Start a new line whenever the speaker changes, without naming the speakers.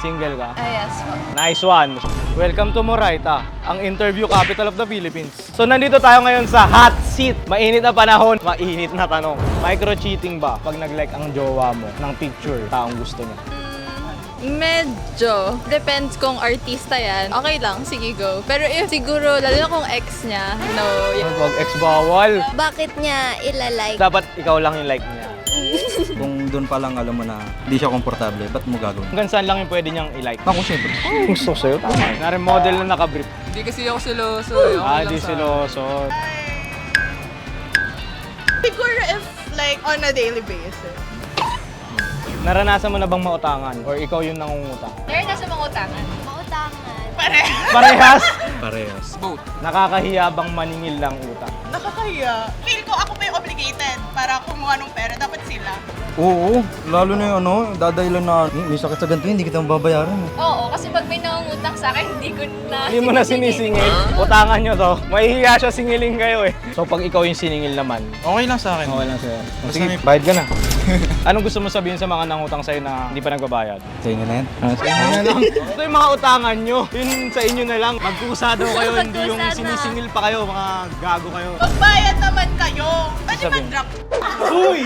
Single ka?
Yes po.
Nice one. Welcome to Moraita, ang interview capital of the Philippines. So nandito tayo ngayon sa hot seat. Mainit na panahon, mainit na tanong. Micro-cheating ba pag nag-like ang jowa mo ng picture, taong gusto niya?
Medyo. Depends kung artista yan. Okay lang, sige go. Pero if siguro, lalo na kung ex niya, no.
Pag ex bawal,
Bakit niya ilalike?
dapat ikaw lang yung like niya.
Kung doon pa lang alam mo na hindi siya komportable, ba't mo gagawin?
Hanggang saan lang yung pwede niyang i-like?
Ako siyempre.
Gusto sa'yo, tama. Nare-model na nakabrief.
Hindi kasi ako siloso.
Di siloso.
Siguro if like on a daily basis.
Naranasan mo na bang mautangan? Or ikaw yung nangungutang?
Meron na sa mga utangan.
Mautangan.
Parehas?
Parehas.
Both.
Nakakahiya bang maningil lang utang?
Nakakahiya. Feel ko ako pa yung obligated para kumuha ng pera. Dapat sila.
Oo, lalo na yung dadahilan na may sakit sa ganito, hindi kita mababayaran.
Oo, kasi pag may nangungutang sa akin, hindi ko na...
Hindi mo na sinisingil. Utangan nyo to. Mahihiya siya singiling kayo eh. So pag ikaw yung siningil naman,
Okay lang sa akin.
okay lang sa'yo.
Basta
Sige,
may-
bayad ka na. Anong gusto mo sabihin sa mga nangutang sa'yo na hindi pa nagbabayad?
Sa inyo na yan?
Sa inyo na lang. Ito yung mga utangan nyo. Yun sa inyo na lang. Magkusa daw kayo, hindi yung
Magkusa na.
sinisingil pa kayo. Mga gago kayo.
Magbayad naman kayo. Pwede
Sabi.
mag-drop.
Uy!